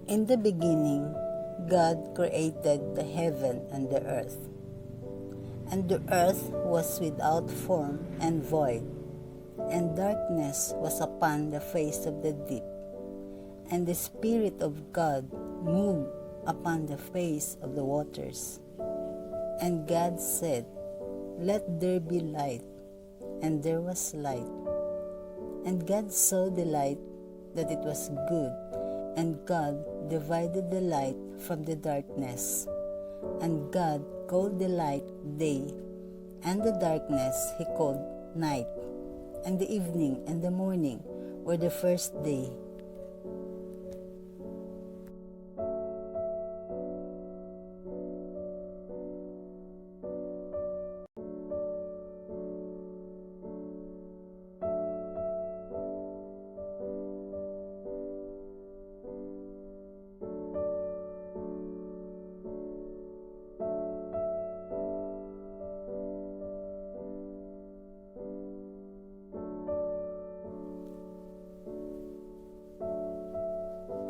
In the beginning, God created the heaven and the earth. And the earth was without form and void, and darkness was upon the face of the deep. And the Spirit of God moved upon the face of the waters. And God said, "Let there be light," and there was light. And God saw the light, that it was good, and God divided the light from the darkness. And God called the light day, and the darkness he called night. And the evening and the morning were the first day.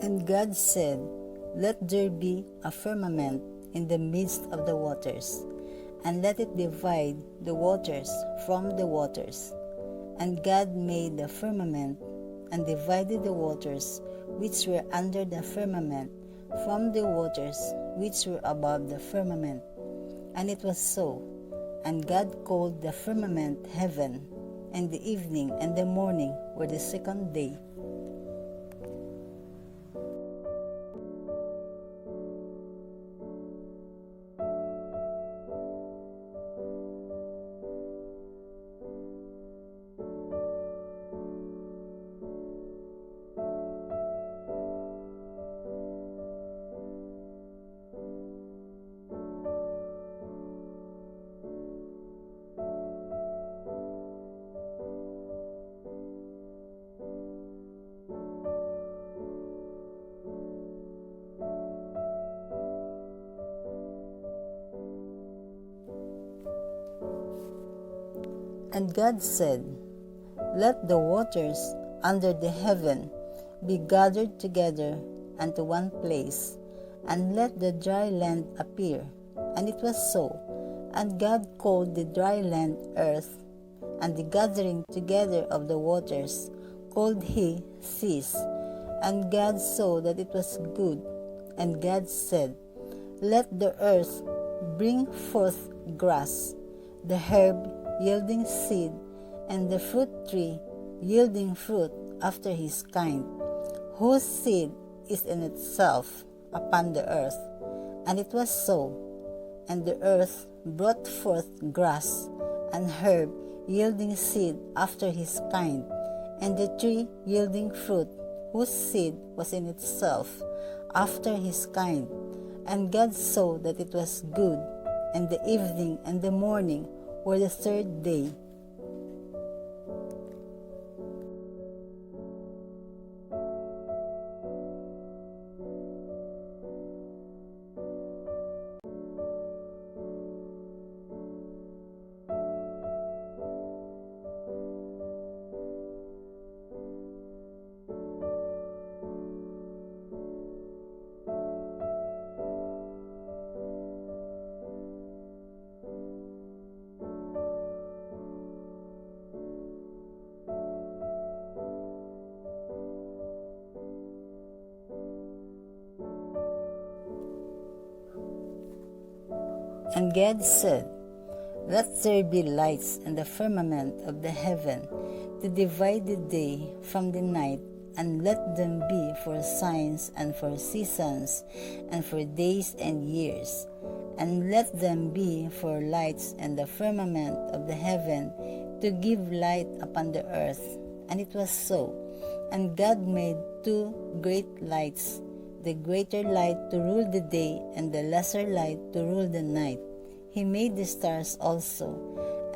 And God said, "Let there be a firmament in the midst of the waters, and let it divide the waters from the waters." And God made the firmament, and divided the waters which were under the firmament from the waters which were above the firmament. And it was so. And God called the firmament heaven, and the evening and the morning were the second day. And God said, "Let the waters under the heaven be gathered together unto one place, and let the dry land appear." And it was so. And God called the dry land earth, and the gathering together of the waters called he seas. And God saw that it was good. And God said, "Let the earth bring forth grass, the herb yielding seed, and the fruit tree yielding fruit after his kind, whose seed is in itself upon the earth." And it was so. And the earth brought forth grass, and herb yielding seed after his kind, and the tree yielding fruit, whose seed was in itself after his kind. And God saw that it was good. And the evening and the morning were the third day. And God said, "Let there be lights in the firmament of the heaven, to divide the day from the night, and let them be for signs and for seasons, and for days and years. And let them be for lights in the firmament of the heaven, to give light upon the earth." And it was so. And God made two great lights, the greater light to rule the day, and the lesser light to rule the night. He made the stars also.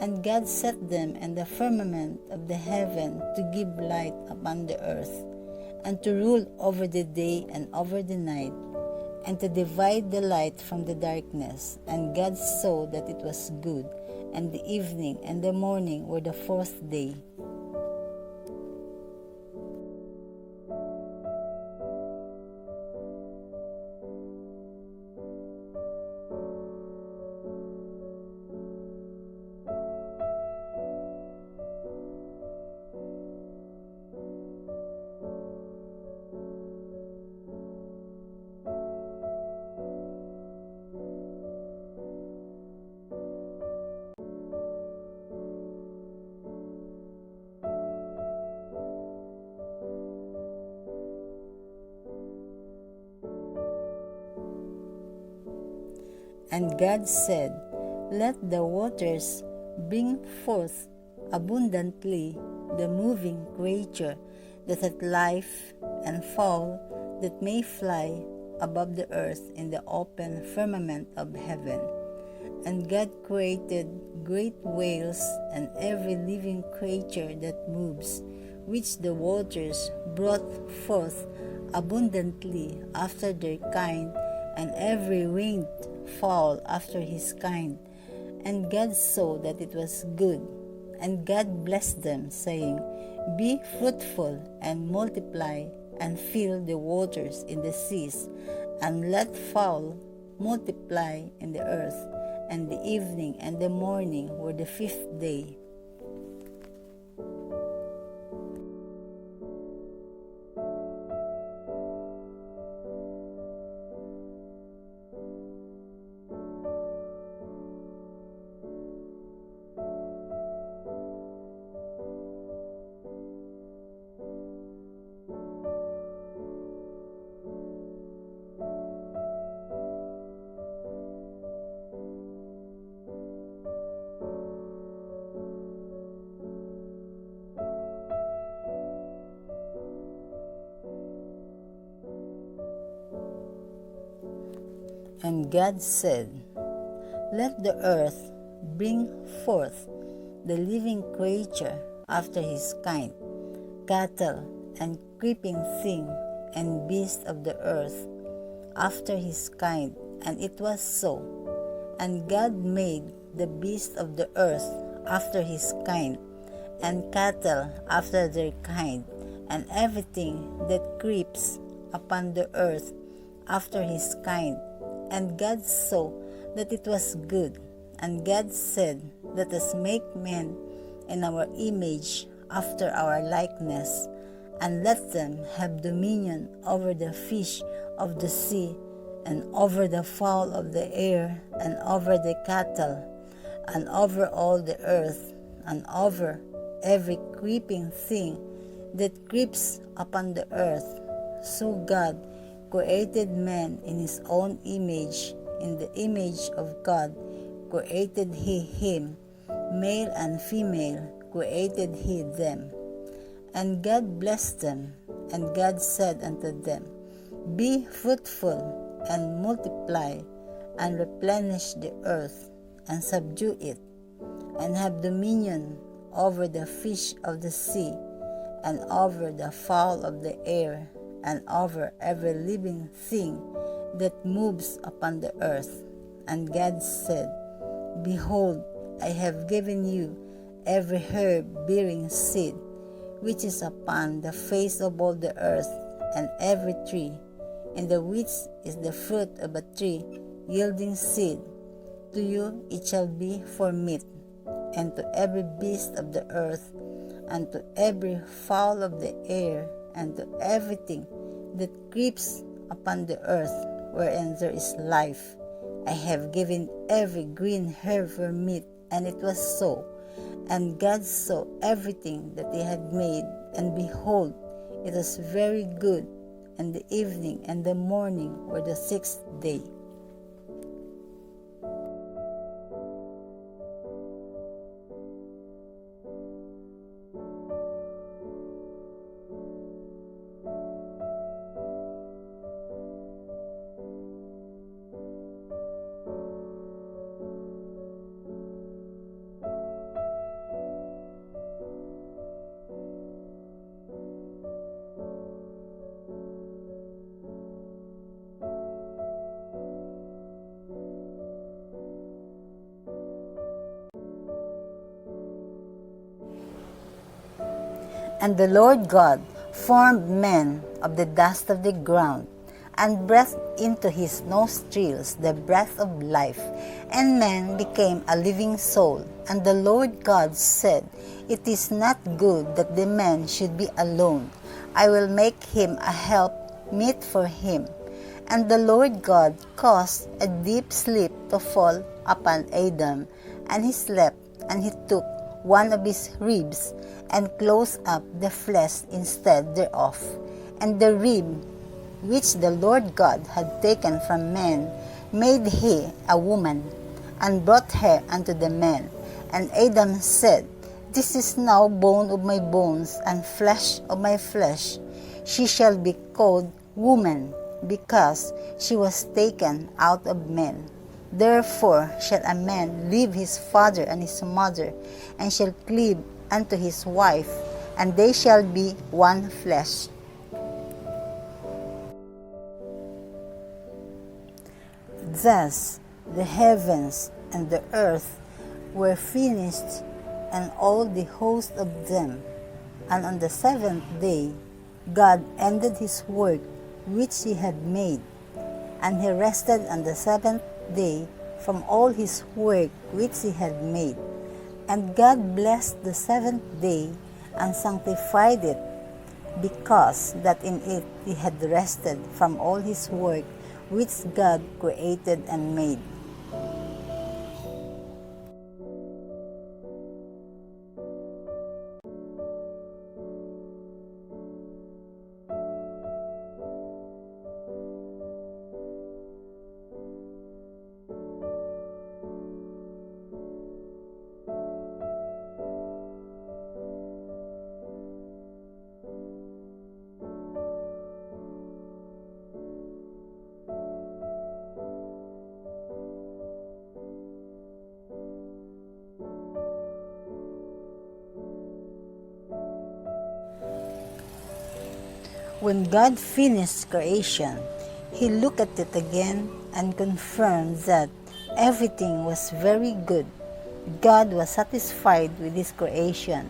And God set them in the firmament of the heaven to give light upon the earth, and to rule over the day and over the night, and to divide the light from the darkness. And God saw that it was good. And the evening and the morning were the fourth day. And God said, let the waters bring forth abundantly the moving creature that hath life, and fowl that may fly above the earth in the open firmament of heaven. And God created great whales and every living creature that moves, which the waters brought forth abundantly after their kind, and every winged fowl after his kind. And God saw that it was good. And God blessed them, saying, be fruitful and multiply, and fill the waters in the seas, and let fowl multiply in the earth. And the evening and the morning were the fifth day. And God said, let the earth bring forth the living creature after his kind, cattle and creeping thing, and beast of the earth after his kind. And it was so. And God made the beast of the earth after his kind, and cattle after their kind, and everything that creeps upon the earth after his kind. And God saw that it was good. And God said, let us make man in our image, after our likeness, and let them have dominion over the fish of the sea, and over the fowl of the air, and over the cattle, and over all the earth, and over every creeping thing that creeps upon the earth. So God created man in his own image, in the image of God created he him, male and female created he them. And God blessed them, and God said unto them, be fruitful and multiply, and replenish the earth, and subdue it, and have dominion over the fish of the sea, and over the fowl of the air, and over every living thing that moves upon the earth. And God said, behold, I have given you every herb bearing seed, which is upon the face of all the earth, and every tree, in the which is the fruit of a tree yielding seed. To you it shall be for meat, and to every beast of the earth, and to every fowl of the air, and to everything that creeps upon the earth, wherein there is life. I have given every green herb for meat. And it was so. And God saw everything that he had made, and behold, it was very good. And the evening and the morning were the sixth day. And the Lord God formed man of the dust of the ground, and breathed into his nostrils the breath of life, and man became a living soul. And the Lord God said, it is not good that the man should be alone. I will make him a help meet for him. And the Lord God caused a deep sleep to fall upon Adam, and he slept, and he took one of his ribs, and closed up the flesh instead thereof. And the rib which the Lord God had taken from man made he a woman, and brought her unto the man. And Adam said, This is now bone of my bones, and flesh of my flesh. She shall be called woman, because she was taken out of men. Therefore shall a man leave his father and his mother, and shall cleave unto his wife, and they shall be one flesh. Thus the heavens and the earth were finished, and all the host of them. And on the seventh day God ended his work which he had made, and he rested on the seventh day from all his work which he had made. And God blessed the seventh day and sanctified it, because that in it he had rested from all his work which God created and made. When God finished creation, he looked at it again and confirmed that everything was very good. God was satisfied with his creation.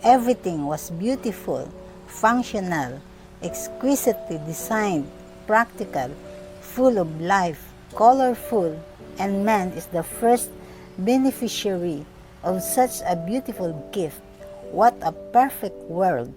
Everything was beautiful, functional, exquisitely designed, practical, full of life, colorful, and man is the first beneficiary of such a beautiful gift. What a perfect world!